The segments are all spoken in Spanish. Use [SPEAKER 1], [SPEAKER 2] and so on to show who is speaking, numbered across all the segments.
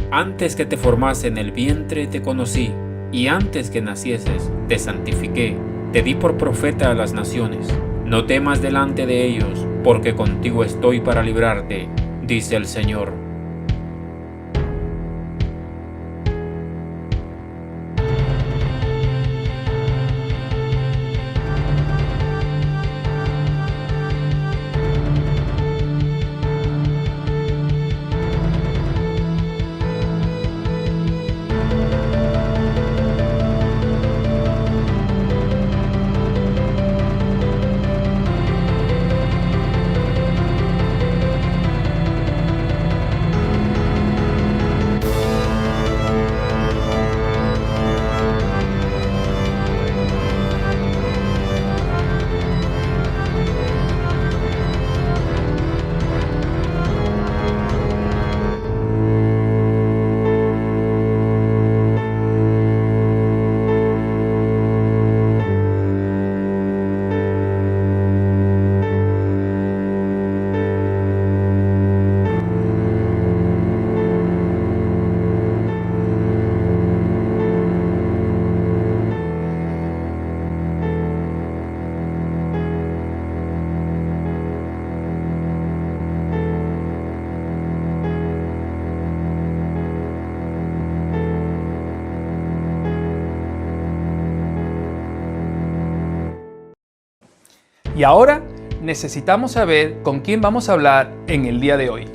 [SPEAKER 1] Antes que te formase en el vientre te conocí, y antes que nacieses te santifiqué, te di por profeta a las naciones. No temas delante de ellos, porque contigo estoy para librarte, dice el Señor.
[SPEAKER 2] Y ahora necesitamos saber con quién vamos a hablar en el día de hoy.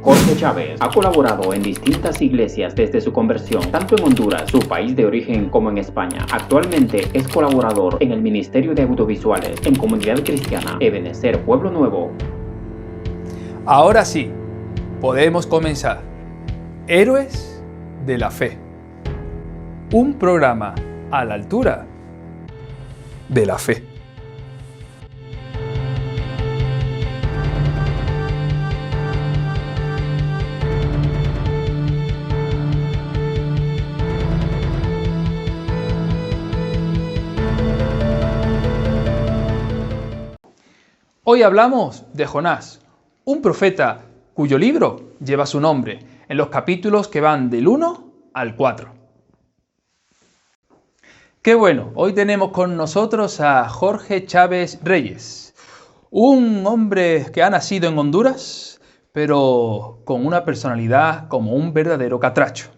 [SPEAKER 3] Jorge Chávez ha colaborado en distintas iglesias desde su conversión, tanto en Honduras, su país de origen, como en España. Actualmente es colaborador en el Ministerio de Audiovisuales en Comunidad Cristiana Ebenecer Pueblo Nuevo.
[SPEAKER 2] Ahora sí, podemos comenzar. Héroes de la Fe. Un programa a la altura de la fe. Hoy hablamos de Jonás, un profeta cuyo libro lleva su nombre, en los capítulos que van del 1 al 4. Qué bueno, hoy tenemos con nosotros a Jorge Chávez Reyes, un hombre que ha nacido en Honduras, pero con una personalidad como un verdadero catracho.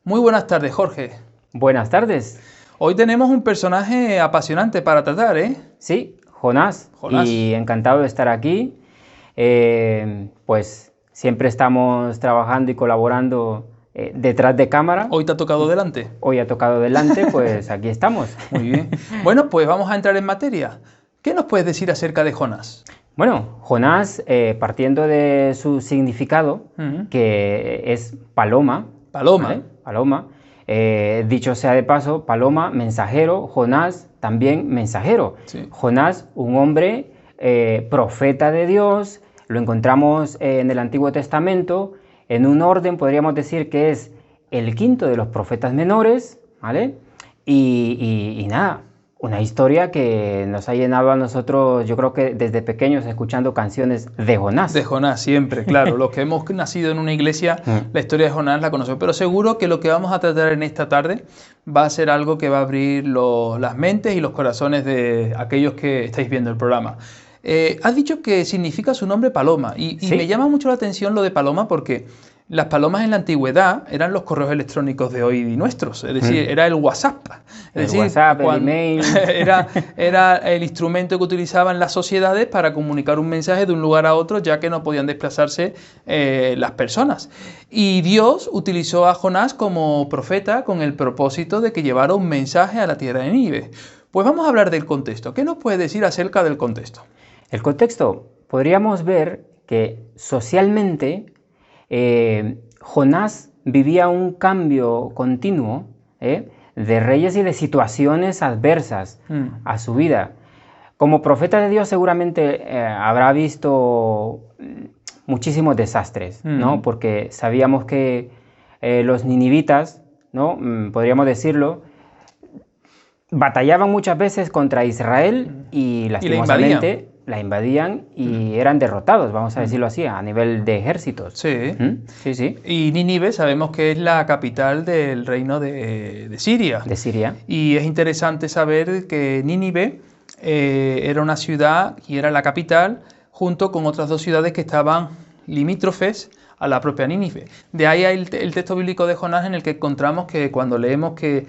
[SPEAKER 2] Muy buenas tardes, Jorge.
[SPEAKER 3] Buenas tardes.
[SPEAKER 2] Hoy tenemos un personaje apasionante para tratar, ¿eh?
[SPEAKER 3] Sí, Jonás. Y encantado de estar aquí. Pues siempre estamos trabajando y colaborando detrás de cámara.
[SPEAKER 2] ¿Hoy te ha tocado delante?
[SPEAKER 3] Hoy ha tocado delante, pues aquí estamos.
[SPEAKER 2] Muy bien. Bueno, pues vamos a entrar en materia. ¿Qué nos puedes decir acerca de Jonás?
[SPEAKER 3] Bueno, Jonás, partiendo de su significado, que es paloma.
[SPEAKER 2] Paloma.
[SPEAKER 3] ¿Vale? Paloma. Dicho sea de paso, paloma, mensajero, Jonás, también mensajero.
[SPEAKER 2] Sí.
[SPEAKER 3] Jonás, un hombre profeta de Dios, lo encontramos en el Antiguo Testamento, en un orden, podríamos decir que es el quinto de los profetas menores, ¿vale? Y nada, una historia que nos ha llenado a nosotros, yo creo que desde pequeños, escuchando canciones de Jonás.
[SPEAKER 2] De Jonás, siempre, claro. Los que hemos nacido en una iglesia, la historia de Jonás la conocemos. Pero seguro que lo que vamos a tratar en esta tarde va a ser algo que va a abrir las mentes y los corazones de aquellos que estáis viendo el programa. Has dicho que significa su nombre paloma. Y
[SPEAKER 3] ¿Sí?
[SPEAKER 2] Me llama mucho la atención lo de paloma porque las palomas en la antigüedad eran los correos electrónicos de hoy nuestros, es decir, era el WhatsApp. Es decir,
[SPEAKER 3] el email.
[SPEAKER 2] Era el instrumento que utilizaban las sociedades para comunicar un mensaje de un lugar a otro, ya que no podían desplazarse las personas. Y Dios utilizó a Jonás como profeta con el propósito de que llevara un mensaje a la tierra de Nínive. Pues vamos a hablar del contexto. ¿Qué nos puedes decir acerca del contexto?
[SPEAKER 3] El contexto, podríamos ver que socialmente Jonás vivía un cambio continuo de reyes y de situaciones adversas a su vida. Como profeta de Dios seguramente habrá visto muchísimos desastres, ¿no? Porque sabíamos que los ninivitas, ¿no? Podríamos decirlo, batallaban muchas veces contra Israel y lastimosamente la invadían y eran derrotados, vamos a decirlo así, a nivel de ejércitos.
[SPEAKER 2] Sí.
[SPEAKER 3] Sí, sí.
[SPEAKER 2] Y Nínive sabemos que es la capital del reino de Siria.
[SPEAKER 3] De Siria.
[SPEAKER 2] Y es interesante saber que Nínive era una ciudad y era la capital junto con otras dos ciudades que estaban limítrofes a la propia Nínive. De ahí hay el texto bíblico de Jonás en el que encontramos que cuando leemos que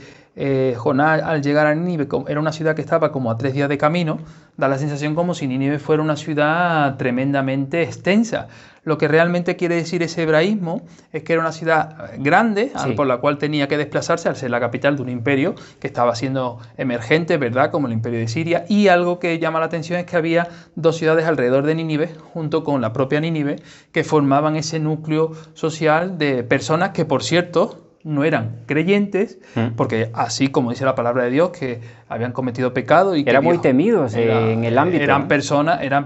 [SPEAKER 2] Jonás al llegar a Nínive era una ciudad que estaba como a 3 días de camino, da la sensación como si Nínive fuera una ciudad tremendamente extensa. Lo que realmente quiere decir ese hebraísmo es que era una ciudad grande,
[SPEAKER 3] Sí.
[SPEAKER 2] por la cual tenía que desplazarse al ser la capital de un imperio que estaba siendo emergente, ¿verdad?, como el imperio de Siria. Y algo que llama la atención es que había dos ciudades alrededor de Nínive, junto con la propia Nínive, que formaban ese núcleo social de personas que, por cierto, no eran creyentes, porque así como dice la palabra de Dios, que habían cometido pecado y que
[SPEAKER 3] Eran muy
[SPEAKER 2] Dios-
[SPEAKER 3] temidos en el ámbito.
[SPEAKER 2] eran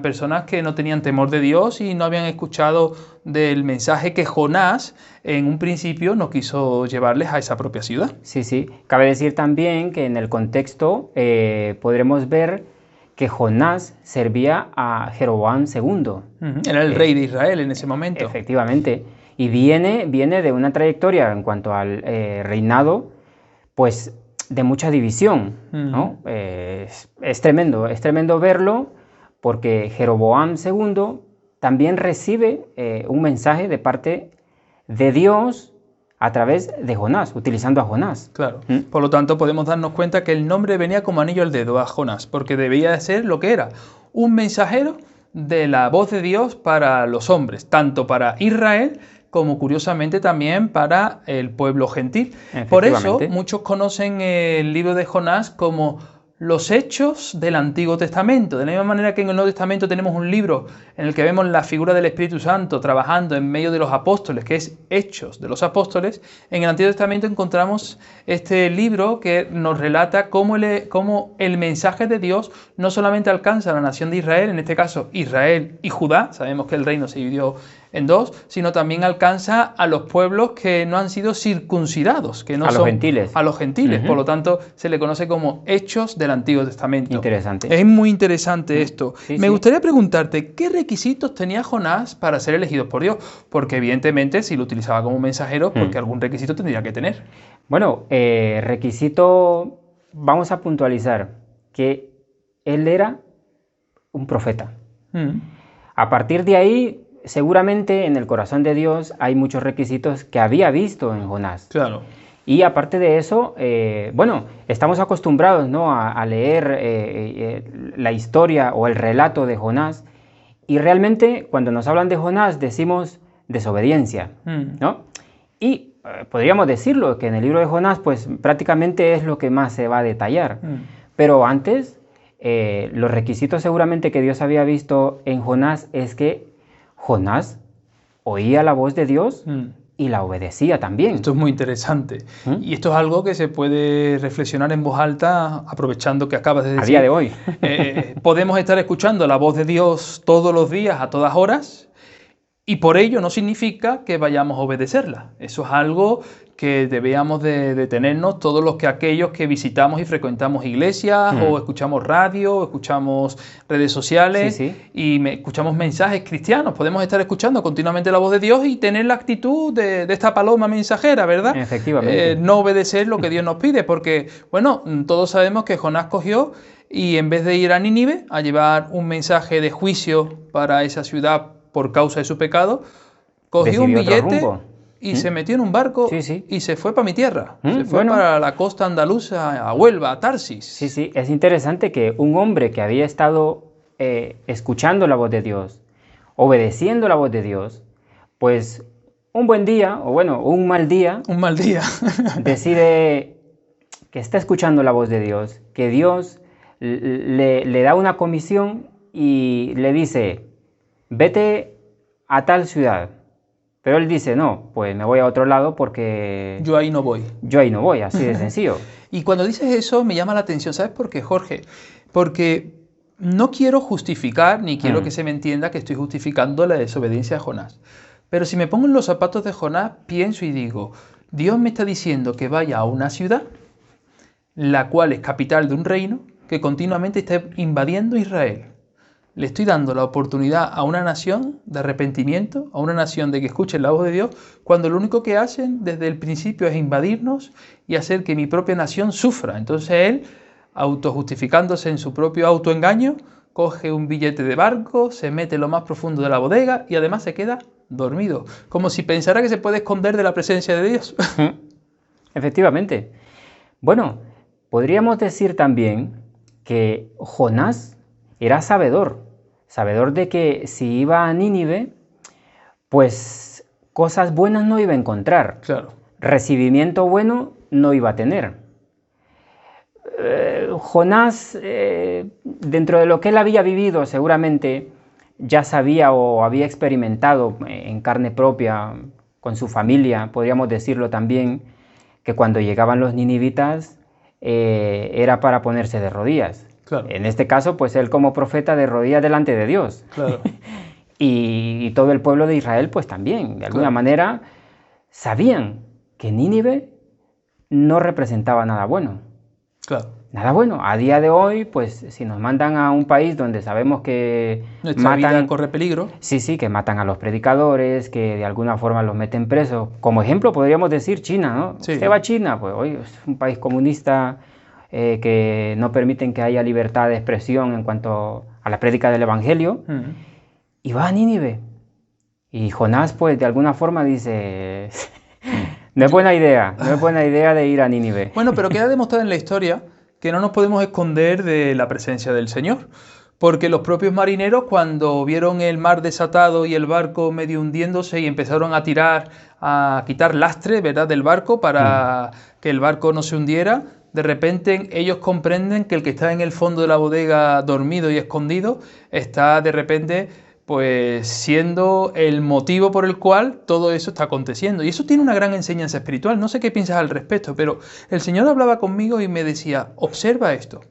[SPEAKER 2] personas que no tenían temor de Dios y no habían escuchado del mensaje que Jonás en un principio no quiso llevarles a esa propia ciudad.
[SPEAKER 3] Sí, sí. Cabe decir también que en el contexto podremos ver que Jonás servía a Jeroboam II.
[SPEAKER 2] Era el rey de Israel en ese momento.
[SPEAKER 3] Efectivamente. Y viene de una trayectoria en cuanto al reinado, pues de mucha división, ¿no? Es tremendo verlo, porque Jeroboam II también recibe un mensaje de parte de Dios a través de Jonás, utilizando a Jonás.
[SPEAKER 2] Claro. Por lo tanto, podemos darnos cuenta que el nombre venía como anillo al dedo a Jonás, porque debía de ser lo que era, un mensajero de la voz de Dios para los hombres, tanto para Israel como curiosamente también para el pueblo gentil. Por eso
[SPEAKER 3] Efectivamente.
[SPEAKER 2] muchos conocen el libro de Jonás como los hechos del Antiguo Testamento. De la misma manera que en el Nuevo Testamento tenemos un libro en el que vemos la figura del Espíritu Santo trabajando en medio de los apóstoles, que es Hechos de los Apóstoles, en el Antiguo Testamento encontramos este libro que nos relata cómo el mensaje de Dios no solamente alcanza a la nación de Israel, en este caso Israel y Judá, sabemos que el reino se dividió en dos, sino también alcanza a los pueblos que no han sido circuncidados, que no
[SPEAKER 3] A los
[SPEAKER 2] son
[SPEAKER 3] gentiles.
[SPEAKER 2] a los gentiles.
[SPEAKER 3] Ujú.
[SPEAKER 2] Por lo tanto, se le conoce como Hechos del Antiguo Testamento.
[SPEAKER 3] Interesante.
[SPEAKER 2] Es muy interesante esto.
[SPEAKER 3] Sí,
[SPEAKER 2] Me
[SPEAKER 3] sí.
[SPEAKER 2] gustaría preguntarte, ¿qué requisitos tenía Jonás para ser elegido por Dios? Porque evidentemente, si lo utilizaba como mensajero, porque algún requisito tendría que tener.
[SPEAKER 3] Bueno, requisito, vamos a puntualizar que él era un profeta.
[SPEAKER 2] Mm.
[SPEAKER 3] A partir de ahí, seguramente en el corazón de Dios hay muchos requisitos que había visto en Jonás.
[SPEAKER 2] Claro.
[SPEAKER 3] Y aparte de eso, bueno, estamos acostumbrados, ¿no?, a leer la historia o el relato de Jonás, y realmente cuando nos hablan de Jonás decimos desobediencia, ¿no? Y podríamos decirlo, que en el libro de Jonás pues prácticamente es lo que más se va a detallar. Pero antes, los requisitos seguramente que Dios había visto en Jonás es que Jonás oía la voz de Dios y la obedecía también.
[SPEAKER 2] Esto es muy interesante. Y esto es algo que se puede reflexionar en voz alta, aprovechando que acabas de decir.
[SPEAKER 3] A día de hoy.
[SPEAKER 2] Podemos estar escuchando la voz de Dios todos los días, a todas horas, y por ello no significa que vayamos a obedecerla. Eso es algo que debíamos de detenernos todos aquellos que visitamos y frecuentamos iglesias, o escuchamos radio, o escuchamos redes sociales,
[SPEAKER 3] Sí, sí.
[SPEAKER 2] y escuchamos mensajes cristianos. Podemos estar escuchando continuamente la voz de Dios y tener la actitud de esta paloma mensajera, ¿verdad?
[SPEAKER 3] Efectivamente.
[SPEAKER 2] No obedecer lo que Dios nos pide, porque, bueno, todos sabemos que Jonás cogió y en vez de ir a Nínive a llevar un mensaje de juicio para esa ciudad por causa de su pecado, cogió un
[SPEAKER 3] Decidió otro
[SPEAKER 2] billete
[SPEAKER 3] rumbo.
[SPEAKER 2] y se metió en un barco
[SPEAKER 3] Sí, sí.
[SPEAKER 2] y se fue para mi tierra. Se fue
[SPEAKER 3] bueno.
[SPEAKER 2] para la costa andaluza, a Huelva, a Tarsis.
[SPEAKER 3] Sí, sí, es interesante que un hombre que había estado escuchando la voz de Dios, obedeciendo la voz de Dios, pues un buen día, o bueno, un mal día,
[SPEAKER 2] Un mal día.
[SPEAKER 3] decide que está escuchando la voz de Dios, que Dios le da una comisión y le dice, vete a tal ciudad. Pero él dice, no, pues me voy a otro lado porque
[SPEAKER 2] Yo ahí no voy.
[SPEAKER 3] yo ahí no voy, así de sencillo.
[SPEAKER 2] Y cuando dices eso me llama la atención, ¿sabes por qué, Jorge? Porque no quiero justificar, ni quiero que se me entienda que estoy justificando la desobediencia de Jonás. Pero si me pongo en los zapatos de Jonás, pienso y digo, Dios me está diciendo que vaya a una ciudad, la cual es capital de un reino, que continuamente está invadiendo Israel. le estoy dando la oportunidad a una nación de arrepentimiento, a una nación de que escuchen la voz de Dios, cuando lo único que hacen desde el principio es invadirnos y hacer que mi propia nación sufra. Entonces él, autojustificándose en su propio autoengaño, coge un billete de barco, se mete en lo más profundo de la bodega y además se queda dormido, como si pensara que se puede esconder de la presencia de Dios.
[SPEAKER 3] Efectivamente. Bueno, podríamos decir también que Jonás era sabedor de que si iba a Nínive, pues cosas buenas no iba a encontrar.
[SPEAKER 2] Claro.
[SPEAKER 3] Recibimiento bueno no iba a tener. Jonás, dentro de lo que él había vivido, seguramente ya sabía o había experimentado en carne propia, con su familia, podríamos decirlo también, que cuando llegaban los ninivitas era para ponerse de rodillas.
[SPEAKER 2] Claro.
[SPEAKER 3] En este caso, pues él como profeta de rodillas delante de Dios.
[SPEAKER 2] Claro.
[SPEAKER 3] y todo el pueblo de Israel, pues también, de alguna manera, sabían que Nínive no representaba nada bueno.
[SPEAKER 2] Claro.
[SPEAKER 3] Nada bueno. A día de hoy, pues si nos mandan a un país donde sabemos que
[SPEAKER 2] nuestra vida corre peligro.
[SPEAKER 3] Sí, que matan a los predicadores, que de alguna forma los meten presos. Como ejemplo podríamos decir China, ¿no?
[SPEAKER 2] Sí.
[SPEAKER 3] Usted va a China, pues hoy es un país comunista que no permiten que haya libertad de expresión en cuanto a la prédica del Evangelio. Y va a Nínive. Y Jonás, pues de alguna forma dice... No es buena idea de ir a Nínive.
[SPEAKER 2] Bueno, pero queda demostrado en la historia que no nos podemos esconder de la presencia del Señor. Porque los propios marineros, cuando vieron el mar desatado y el barco medio hundiéndose y empezaron a quitar lastre, ¿verdad?, del barco para que el barco no se hundiera, de repente ellos comprenden que el que está en el fondo de la bodega dormido y escondido está de repente pues siendo el motivo por el cual todo eso está aconteciendo. Y eso tiene una gran enseñanza espiritual. No sé qué piensas al respecto, pero el Señor hablaba conmigo y me decía, observa esto.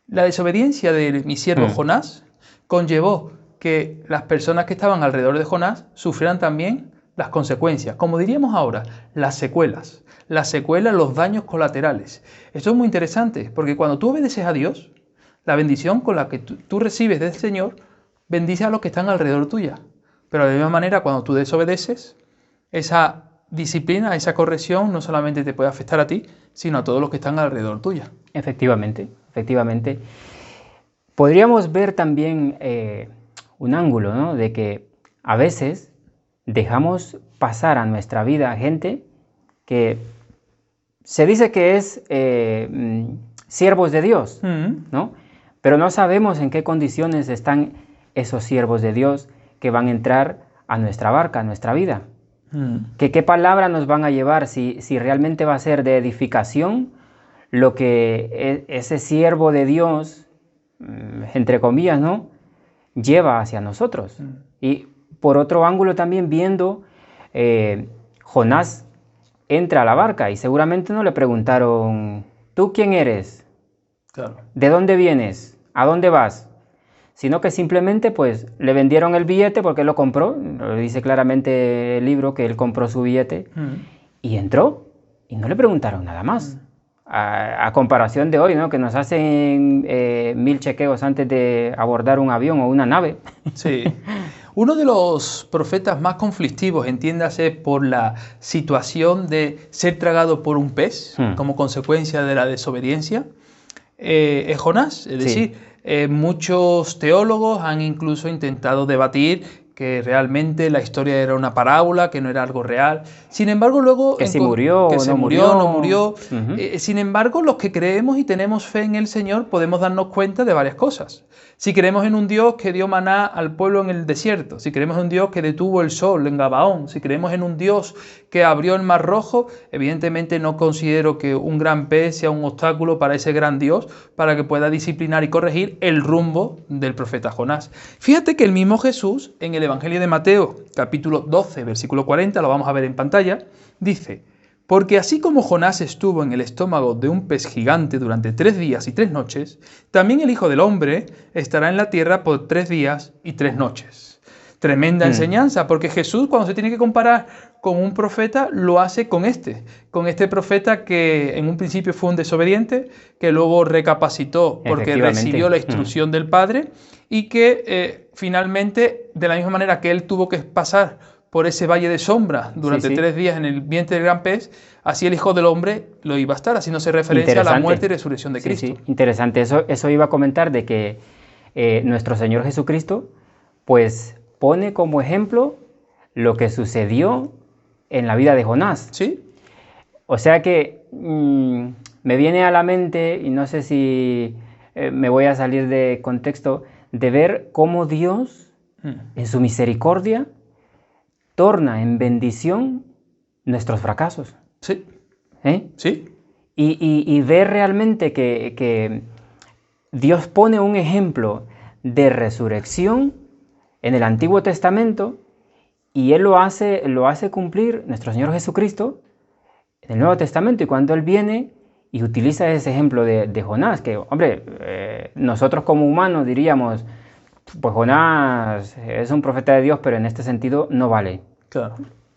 [SPEAKER 2] La desobediencia de mi siervo Jonás conllevó que las personas que estaban alrededor de Jonás sufrieran también las consecuencias. Como diríamos ahora, las secuelas. Las secuelas, los daños colaterales. Esto es muy interesante, porque cuando tú obedeces a Dios, la bendición con la que tú recibes del Señor bendice a los que están alrededor tuya. Pero de la misma manera, cuando tú desobedeces, esa disciplina, esa corrección, no solamente te puede afectar a ti, sino a todos los que están alrededor tuya.
[SPEAKER 3] Efectivamente. Podríamos ver también un ángulo, ¿no?, de que a veces dejamos pasar a nuestra vida gente que se dice que es siervos de Dios, ¿no? Pero no sabemos en qué condiciones están esos siervos de Dios que van a entrar a nuestra barca, a nuestra vida. ¿Qué palabra nos van a llevar? Si realmente va a ser de edificación lo que ese siervo de Dios, entre comillas, ¿no?, lleva hacia nosotros. Y por otro ángulo también viendo, Jonás entra a la barca y seguramente no le preguntaron, ¿tú quién eres?
[SPEAKER 2] Claro.
[SPEAKER 3] ¿De dónde vienes? ¿A dónde vas? Sino que simplemente pues le vendieron el billete porque él lo compró, lo dice claramente el libro que él compró su billete, y entró y no le preguntaron nada más. A comparación de hoy, ¿no?, que nos hacen 1000 chequeos antes de abordar un avión o una nave.
[SPEAKER 2] Sí. Uno de los profetas más conflictivos, entiéndase por la situación de ser tragado por un pez como consecuencia de la desobediencia, es Jonás. Es decir, muchos teólogos han incluso intentado debatir que realmente la historia era una parábola, que no era algo real. Sin embargo, luego...
[SPEAKER 3] Que si murió
[SPEAKER 2] que
[SPEAKER 3] o
[SPEAKER 2] se
[SPEAKER 3] no
[SPEAKER 2] murió, no
[SPEAKER 3] murió.
[SPEAKER 2] murió. Sin embargo, los que creemos y tenemos fe en el Señor podemos darnos cuenta de varias cosas. Si creemos en un Dios que dio maná al pueblo en el desierto, si creemos en un Dios que detuvo el sol en Gabaón, si creemos en un Dios que abrió el mar rojo, evidentemente no considero que un gran pez sea un obstáculo para ese gran Dios, para que pueda disciplinar y corregir el rumbo del profeta Jonás. Fíjate que el mismo Jesús, en el Evangelio de Mateo, capítulo 12, versículo 40, lo vamos a ver en pantalla, dice: porque así como Jonás estuvo en el estómago de un pez gigante durante 3 días y 3 noches, también el Hijo del Hombre estará en la tierra por 3 días y 3 noches. Tremenda enseñanza, porque Jesús, cuando se tiene que comparar con un profeta, lo hace con este profeta que en un principio fue un desobediente, que luego recapacitó porque recibió la instrucción del Padre y que finalmente, de la misma manera que él tuvo que pasar por ese valle de sombra durante 3 días en el vientre del gran pez, así el Hijo del Hombre lo iba a estar, haciéndose referencia a la muerte y resurrección de Cristo.
[SPEAKER 3] Interesante, eso iba a comentar de que nuestro Señor Jesucristo, pues pone como ejemplo lo que sucedió en la vida de Jonás.
[SPEAKER 2] Sí.
[SPEAKER 3] O sea que me viene a la mente, y no sé si me voy a salir de contexto, de ver cómo Dios, en su misericordia, torna en bendición nuestros fracasos.
[SPEAKER 2] Sí.
[SPEAKER 3] Sí. Y ver realmente que Dios pone un ejemplo de resurrección en el Antiguo Testamento, y Él lo hace cumplir, nuestro Señor Jesucristo, en el Nuevo Testamento, y cuando Él viene y utiliza ese ejemplo de Jonás, que, hombre, nosotros como humanos diríamos, pues Jonás es un profeta de Dios, pero en este sentido no vale.
[SPEAKER 2] Claro.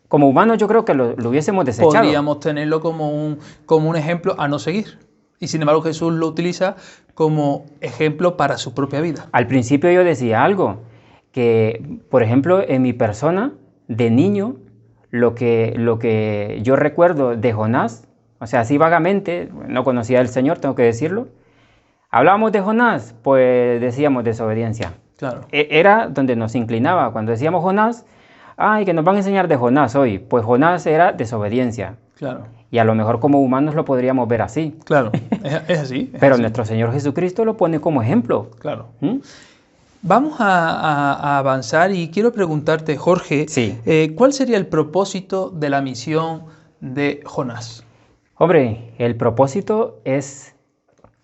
[SPEAKER 3] Como humanos yo creo que lo hubiésemos desechado.
[SPEAKER 2] Podríamos tenerlo como un ejemplo a no seguir. Y sin embargo Jesús lo utiliza como ejemplo para su propia vida.
[SPEAKER 3] Al principio yo decía algo, que por ejemplo en mi persona de niño, lo que yo recuerdo de Jonás, o sea, así vagamente, no conocía al Señor, tengo que decirlo, hablábamos de Jonás, pues decíamos desobediencia.
[SPEAKER 2] Claro.
[SPEAKER 3] Era donde nos inclinaba, cuando decíamos Jonás, ay, que nos van a enseñar de Jonás hoy, pues Jonás era desobediencia.
[SPEAKER 2] Claro.
[SPEAKER 3] Y a lo mejor como humanos lo podríamos ver así.
[SPEAKER 2] Claro, es así.
[SPEAKER 3] Pero nuestro Señor Jesucristo lo pone como ejemplo.
[SPEAKER 2] Claro. Vamos a avanzar y quiero preguntarte, Jorge, ¿cuál sería el propósito de la misión de Jonás?
[SPEAKER 3] Hombre, el propósito es,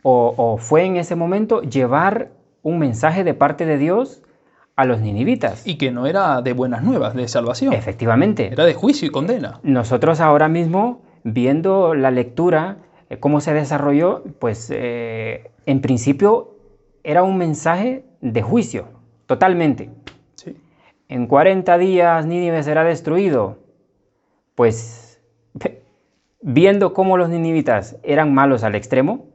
[SPEAKER 3] o fue en ese momento, llevar un mensaje de parte de Dios a los ninivitas.
[SPEAKER 2] Y que no era de buenas nuevas, de salvación.
[SPEAKER 3] Efectivamente.
[SPEAKER 2] Era de juicio y condena.
[SPEAKER 3] Nosotros ahora mismo, viendo la lectura, cómo se desarrolló, pues en principio era un mensaje de juicio, totalmente.
[SPEAKER 2] Sí.
[SPEAKER 3] En 40 días Nínive será destruido. Pues viendo cómo los ninivitas eran malos al extremo,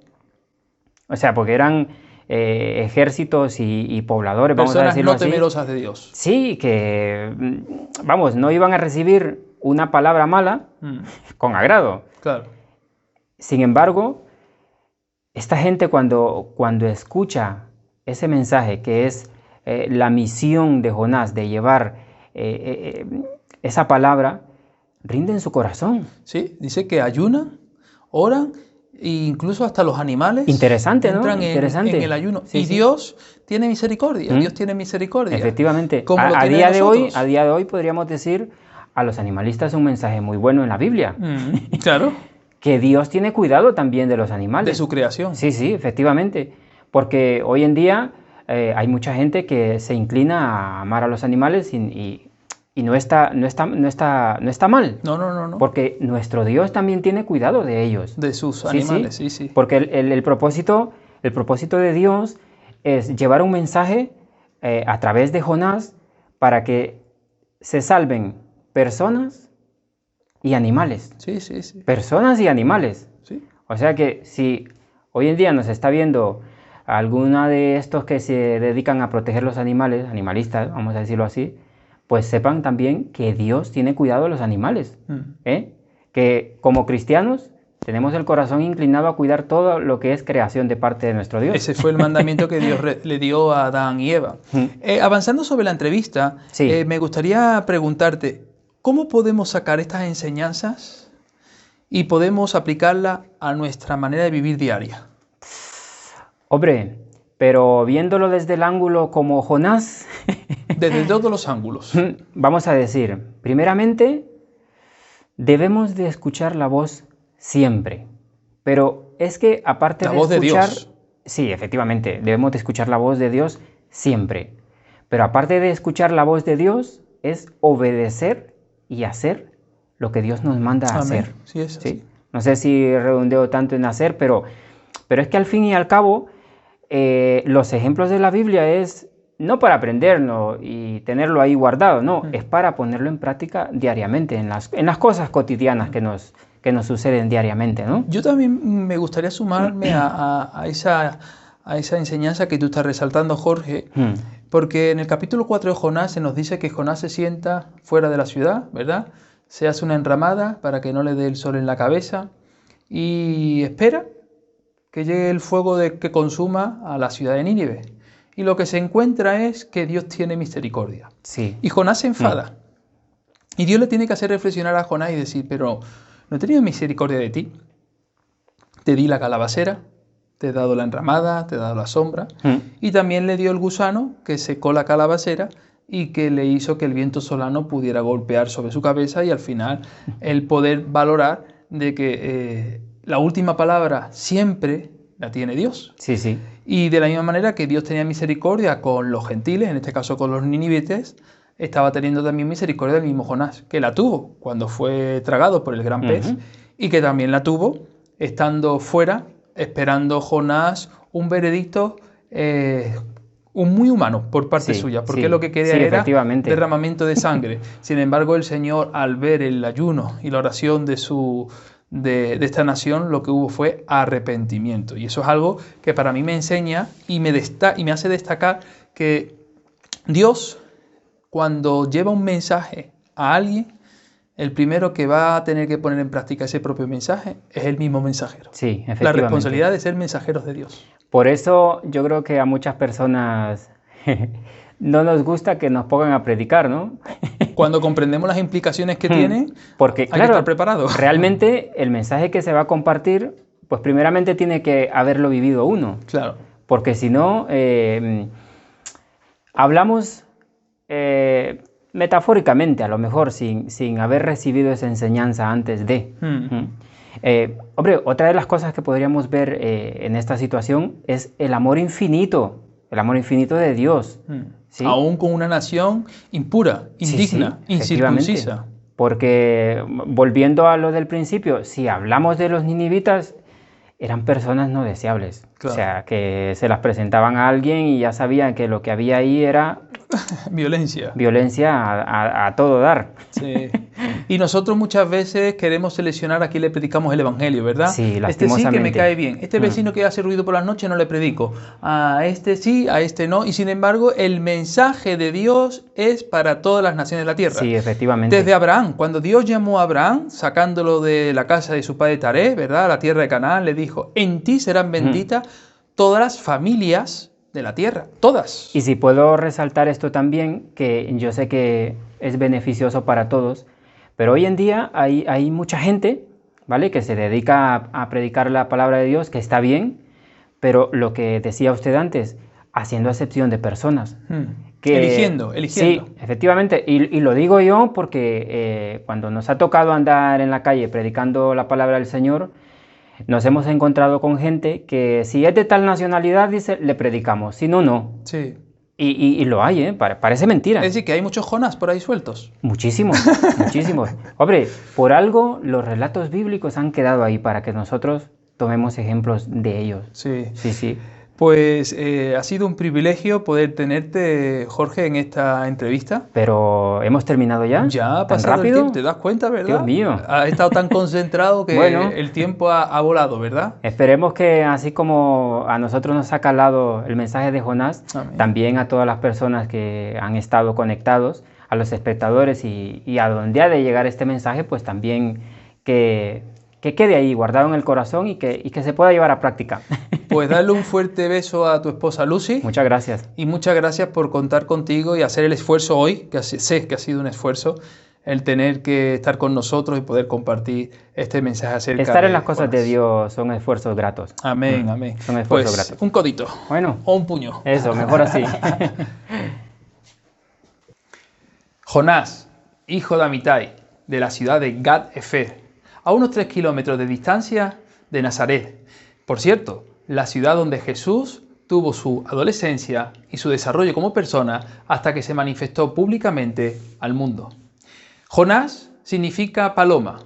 [SPEAKER 3] o sea, porque eran ejércitos y pobladores, vamos a decirlo así.
[SPEAKER 2] Personas no temerosas de Dios.
[SPEAKER 3] Sí, que, vamos, no iban a recibir una palabra mala con agrado.
[SPEAKER 2] Claro.
[SPEAKER 3] Sin embargo, esta gente cuando escucha ese mensaje que es la misión de Jonás de llevar esa palabra, rinden su corazón.
[SPEAKER 2] Sí, dice que ayunan, oran, e incluso hasta los animales.
[SPEAKER 3] Interesante, ¿no?
[SPEAKER 2] Entran en el ayuno.
[SPEAKER 3] Sí,
[SPEAKER 2] y Dios tiene misericordia. Dios tiene misericordia.
[SPEAKER 3] Efectivamente.
[SPEAKER 2] Como
[SPEAKER 3] a día de hoy podríamos decir a los animalistas un mensaje muy bueno en la Biblia.
[SPEAKER 2] Claro.
[SPEAKER 3] Que Dios tiene cuidado también de los animales.
[SPEAKER 2] De su creación.
[SPEAKER 3] Sí, efectivamente. Porque hoy en día hay mucha gente que se inclina a amar a los animales y no está mal.
[SPEAKER 2] No.
[SPEAKER 3] Porque nuestro Dios también tiene cuidado de ellos.
[SPEAKER 2] De sus animales, sí.
[SPEAKER 3] Porque el propósito de Dios es llevar un mensaje a través de Jonás para que se salven personas y animales.
[SPEAKER 2] Sí.
[SPEAKER 3] Personas y animales.
[SPEAKER 2] Sí.
[SPEAKER 3] O sea que si hoy en día nos está viendo alguna de estos que se dedican a proteger los animales, animalistas, vamos a decirlo así, pues sepan también que Dios tiene cuidado de los animales. Que como cristianos tenemos el corazón inclinado a cuidar todo lo que es creación de parte de nuestro Dios.
[SPEAKER 2] Ese fue el mandamiento que Dios le dio a Adán y Eva. Avanzando sobre la entrevista, me gustaría preguntarte, ¿cómo podemos sacar estas enseñanzas y podemos aplicarlas a nuestra manera de vivir diaria?
[SPEAKER 3] Hombre, pero viéndolo desde el ángulo como Jonás...
[SPEAKER 2] Desde todos los ángulos.
[SPEAKER 3] Vamos a decir, primeramente, debemos de escuchar la voz siempre. Pero es que aparte de escuchar...
[SPEAKER 2] La voz de Dios.
[SPEAKER 3] Sí, efectivamente, debemos de escuchar la voz de Dios siempre. Pero aparte de escuchar la voz de Dios, es obedecer y hacer lo que Dios nos manda a hacer.
[SPEAKER 2] Sí, es así.
[SPEAKER 3] ¿Sí? No sé si redondeo tanto en hacer, pero es que al fin y al cabo, los ejemplos de la Biblia es no para aprenderlo y tenerlo ahí guardado, no, es para ponerlo en práctica diariamente, en las cosas cotidianas que nos suceden diariamente, ¿no?
[SPEAKER 2] Yo también me gustaría sumarme a esa enseñanza que tú estás resaltando, Jorge, porque en el capítulo 4 de Jonás se nos dice que Jonás se sienta fuera de la ciudad, ¿verdad? Se hace una enramada para que no le dé el sol en la cabeza y espera que llegue el fuego que consuma a la ciudad de Nínive. Y lo que se encuentra es que Dios tiene misericordia.
[SPEAKER 3] Sí.
[SPEAKER 2] Y Jonás se enfada. Y Dios le tiene que hacer reflexionar a Jonás y decir, pero ¿no he tenido misericordia de ti? Te di la calabacera, te he dado la enramada, te he dado la sombra. Y también le dio el gusano que secó la calabacera y que le hizo que el viento solano pudiera golpear sobre su cabeza y al final el poder valorar de que la última palabra siempre la tiene Dios.
[SPEAKER 3] Sí, sí.
[SPEAKER 2] Y de la misma manera que Dios tenía misericordia con los gentiles, en este caso con los ninivitas, estaba teniendo también misericordia del mismo Jonás, que la tuvo cuando fue tragado por el gran pez y que también la tuvo estando fuera, esperando Jonás un veredicto muy humano por parte suya, porque lo que quería era derramamiento de sangre. Sin embargo, el Señor, al ver el ayuno y la oración de esta nación, lo que hubo fue arrepentimiento. Y eso es algo que para mí me enseña y me hace destacar que Dios, cuando lleva un mensaje a alguien, el primero que va a tener que poner en práctica ese propio mensaje es el mismo mensajero.
[SPEAKER 3] Sí, efectivamente.
[SPEAKER 2] La responsabilidad de ser mensajeros de Dios.
[SPEAKER 3] Por eso yo creo que a muchas personas no nos gusta que nos pongan a predicar, ¿no?
[SPEAKER 2] Cuando comprendemos las implicaciones que tiene,
[SPEAKER 3] porque,
[SPEAKER 2] hay
[SPEAKER 3] claro,
[SPEAKER 2] que estar preparado.
[SPEAKER 3] Realmente el mensaje que se va a compartir, pues primeramente tiene que haberlo vivido uno.
[SPEAKER 2] Claro.
[SPEAKER 3] Porque si no, hablamos metafóricamente, a lo mejor, sin haber recibido esa enseñanza antes de. Hombre, otra de las cosas que podríamos ver en esta situación es el amor infinito de Dios. ¿sí?
[SPEAKER 2] Aún con una nación impura, indigna, incircuncisa.
[SPEAKER 3] Porque, volviendo a lo del principio, si hablamos de los ninivitas, eran personas no deseables. Claro. O sea, que se las presentaban a alguien y ya sabían que lo que había ahí era
[SPEAKER 2] violencia.
[SPEAKER 3] Violencia a todo dar.
[SPEAKER 2] Sí. Y nosotros muchas veces queremos seleccionar a quién le predicamos el evangelio, ¿verdad?
[SPEAKER 3] Sí, lastimosamente.
[SPEAKER 2] Este sí que me cae bien. Este vecino que hace ruido por las noches no le predico. A este sí, a este no. Y sin embargo, el mensaje de Dios es para todas las naciones de la tierra.
[SPEAKER 3] Sí, efectivamente.
[SPEAKER 2] Desde Abraham, cuando Dios llamó a Abraham, sacándolo de la casa de su padre Taré, ¿verdad? La tierra de Canaán, le dijo, en ti serán benditas todas las familias de la tierra, todas.
[SPEAKER 3] Y si puedo resaltar esto también, que yo sé que es beneficioso para todos, pero hoy en día hay mucha gente, ¿vale?, que se dedica a predicar la palabra de Dios, que está bien, pero lo que decía usted antes, haciendo acepción de personas.
[SPEAKER 2] Eligiendo.
[SPEAKER 3] Sí, efectivamente, y lo digo yo porque cuando nos ha tocado andar en la calle predicando la palabra del Señor, nos hemos encontrado con gente que si es de tal nacionalidad, dice, le predicamos, si no, no.
[SPEAKER 2] Sí.
[SPEAKER 3] Y lo hay, parece mentira.
[SPEAKER 2] Es decir, que hay muchos Jonás por ahí sueltos.
[SPEAKER 3] Muchísimos, muchísimos. Hombre, por algo los relatos bíblicos han quedado ahí para que nosotros tomemos ejemplos de ellos.
[SPEAKER 2] Sí.
[SPEAKER 3] Sí, sí.
[SPEAKER 2] Pues ha sido un privilegio poder tenerte, Jorge, en esta entrevista.
[SPEAKER 3] Pero ¿hemos terminado ya?
[SPEAKER 2] Ya ha
[SPEAKER 3] ¿Tan
[SPEAKER 2] pasado
[SPEAKER 3] rápido?
[SPEAKER 2] el tiempo, te das cuenta, ¿verdad?
[SPEAKER 3] Dios mío.
[SPEAKER 2] Has estado tan concentrado que
[SPEAKER 3] Bueno,
[SPEAKER 2] el tiempo ha volado, ¿verdad?
[SPEAKER 3] Esperemos que así como a nosotros nos ha calado el mensaje de Jonás,
[SPEAKER 2] Amén.
[SPEAKER 3] También a todas las personas que han estado conectados, a los espectadores y a donde ha de llegar este mensaje, pues también que quede ahí guardado en el corazón y que se pueda llevar a práctica.
[SPEAKER 2] Pues darle un fuerte beso a tu esposa Lucy.
[SPEAKER 3] Muchas gracias.
[SPEAKER 2] Y muchas gracias por contar contigo y hacer el esfuerzo hoy, que sé que ha sido un esfuerzo, el tener que estar con nosotros y poder compartir este mensaje acerca
[SPEAKER 3] Estar en
[SPEAKER 2] de
[SPEAKER 3] las cosas de
[SPEAKER 2] Jonás.
[SPEAKER 3] Dios son esfuerzos gratos.
[SPEAKER 2] Amén, amén.
[SPEAKER 3] Son esfuerzos
[SPEAKER 2] Pues
[SPEAKER 3] gratos.
[SPEAKER 2] un codito.
[SPEAKER 3] Bueno.
[SPEAKER 2] O un puño.
[SPEAKER 3] Eso, mejor así.
[SPEAKER 2] Jonás, hijo de Amitai, de la ciudad de Gad-Efer, a unos 3 kilómetros de distancia de Nazaret. Por cierto, la ciudad donde Jesús tuvo su adolescencia y su desarrollo como persona hasta que se manifestó públicamente al mundo. Jonás significa paloma.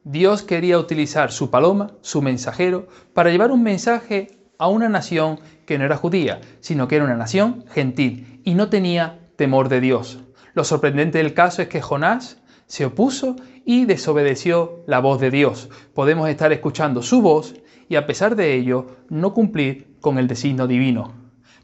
[SPEAKER 2] Dios quería utilizar su paloma, su mensajero, para llevar un mensaje a una nación que no era judía, sino que era una nación gentil. y no tenía temor de Dios. Lo sorprendente del caso es que Jonás se opuso y desobedeció la voz de Dios. Podemos estar escuchando su voz y a pesar de ello no cumplir con el designio divino.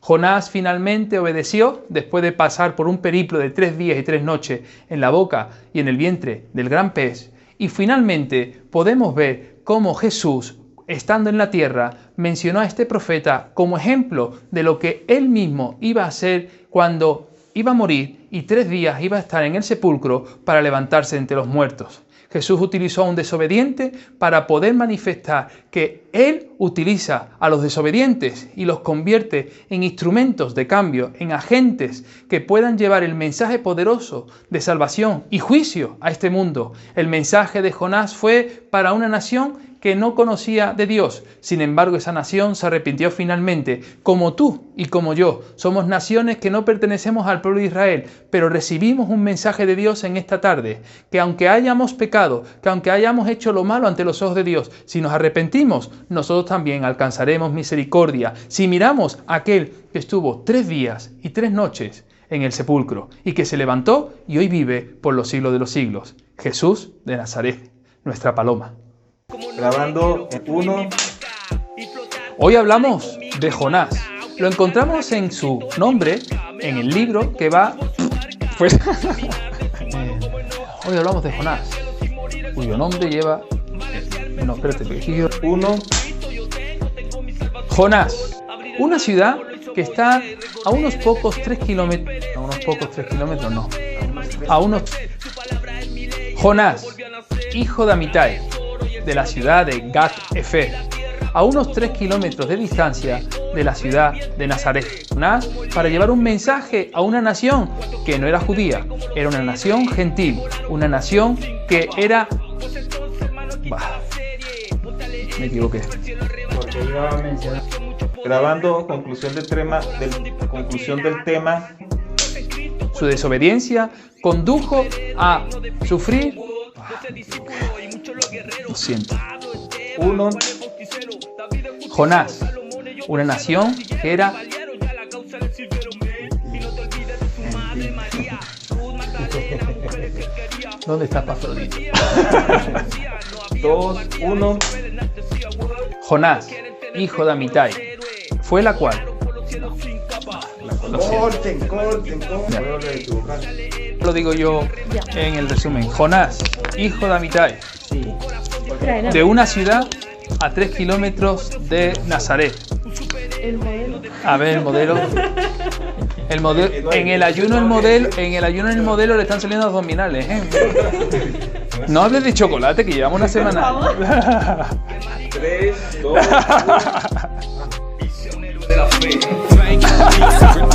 [SPEAKER 2] Jonás finalmente obedeció después de pasar por un periplo de 3 días y 3 noches en la boca y en el vientre del gran pez. Y finalmente podemos ver cómo Jesús, estando en la tierra, mencionó a este profeta como ejemplo de lo que él mismo iba a hacer cuando iba a morir y 3 días iba a estar en el sepulcro para levantarse entre los muertos. Jesús utilizó a un desobediente para poder manifestar que Él utiliza a los desobedientes y los convierte en instrumentos de cambio, en agentes que puedan llevar el mensaje poderoso de salvación y juicio a este mundo. El mensaje de Jonás fue para una nación que no conocía de Dios. Sin embargo, esa nación se arrepintió finalmente, como tú y como yo. Somos naciones que no pertenecemos al pueblo de Israel, pero recibimos un mensaje de Dios en esta tarde, que aunque hayamos pecado, que aunque hayamos hecho lo malo ante los ojos de Dios, si nos arrepentimos, nosotros también alcanzaremos misericordia. Si miramos a aquel que estuvo 3 días y 3 noches en el sepulcro y que se levantó y hoy vive por los siglos de los siglos, Jesús de Nazaret, nuestra paloma.
[SPEAKER 4] Grabando en 1.
[SPEAKER 2] Hoy hablamos de Jonás. Lo encontramos en su nombre, en el libro que va... Pues... Hoy hablamos de Jonás, cuyo nombre lleva... No, espérate,
[SPEAKER 4] 1.
[SPEAKER 2] Jonás, una ciudad que está a unos pocos 3 kilómetros... A unos pocos 3 kilómetros, no. A unos... Jonás, hijo de Amitai, de la ciudad de Gat-Efer, a unos 3 kilómetros de distancia de la ciudad de Nazaret. Jonás, para llevar un mensaje a una nación que no era judía, era una nación gentil, una nación que era... me equivoqué.
[SPEAKER 4] Porque iba a mencionar. Grabando conclusión del tema.
[SPEAKER 2] Su desobediencia condujo a sufrir... Lo siento.
[SPEAKER 4] 1.
[SPEAKER 2] Jonás, una nación que era... ¿Dónde está Pafrodito?
[SPEAKER 4] 2, 1.
[SPEAKER 2] Jonás, hijo de Amitai, fue la cual...
[SPEAKER 4] Corten.
[SPEAKER 2] Lo digo yo en el resumen. Jonás, hijo de Amitai, de una ciudad a 3 kilómetros de Nazaret. A ver, el modelo. En el ayuno el modelo le están saliendo abdominales, ¿eh? No hables de chocolate, que llevamos una semana.
[SPEAKER 4] 3, 2, 1.